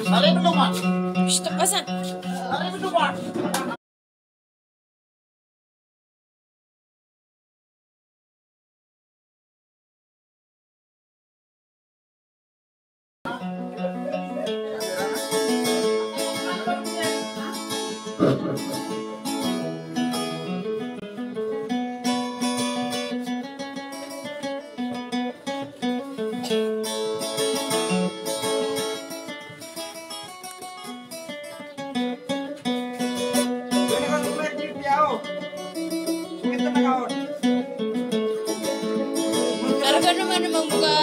Hari minuman. Stop asan. Hari minuman. Karga naman buka.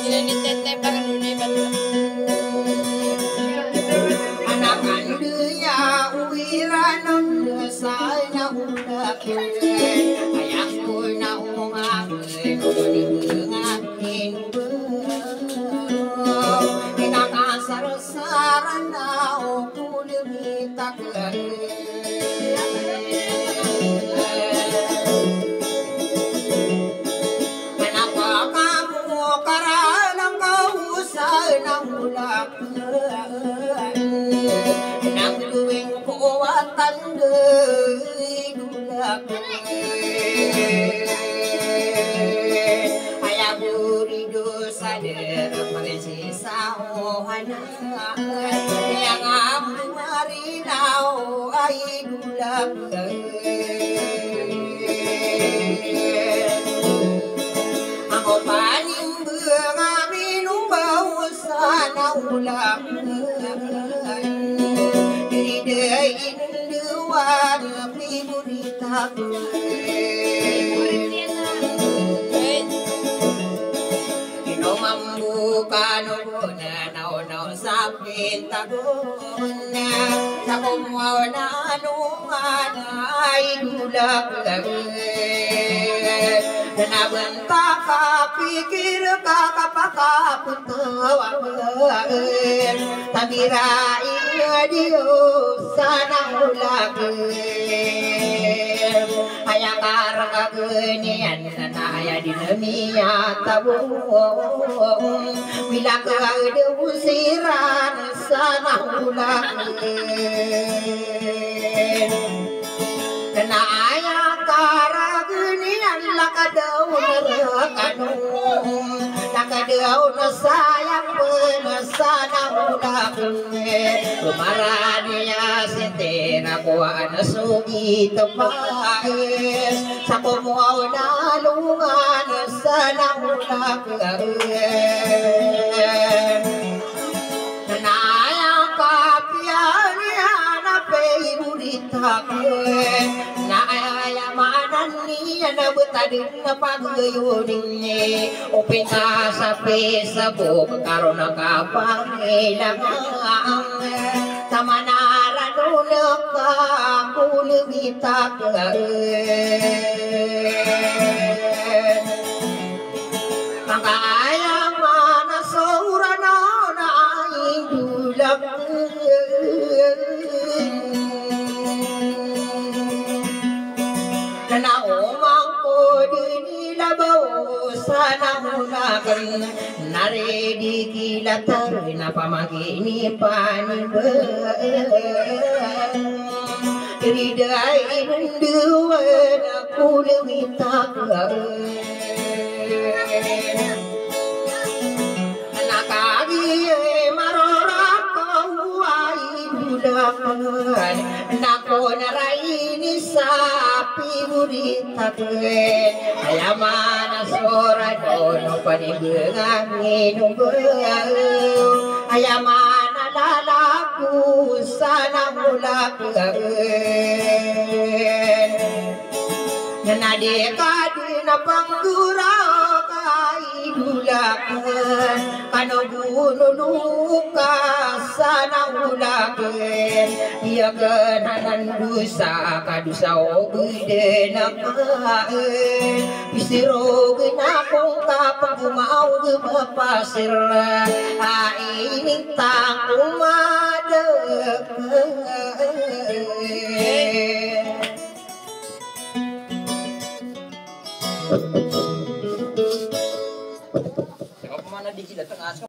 Sila ni Tete para nuni batu. Pikir kakak pun tua tabira dia sana ulake ayah karga genian naya dinamia tabung bila keade usiran sana ulake kena ayah karga genian lakadaun kanung lakadaun sayang penasana ulake Marania sentena kuan sugi tempais sapo mau nalungan sana ulake naya kapiani ana peirita naya manani ana betadin pagayuning opena sape sabo karona kapangilang tamanara nunaka kulumita makaya mana saurana na indulak na umang ko dinilabaw sana hunakan naredi kilatar na pamakini paniba ridain dua na kulumita nakagi marora kau ai bulan nako naraini sapi burita ayamana sora dono panigangin ayamana lalaku sana mulak nanade kadina panggura idulakan kano gunuluka sana ulakan ia kenanan dusa kadusa obedenakaen isiro genakong kapag umau gepapasir ini tak umadeken Mana di sila tengah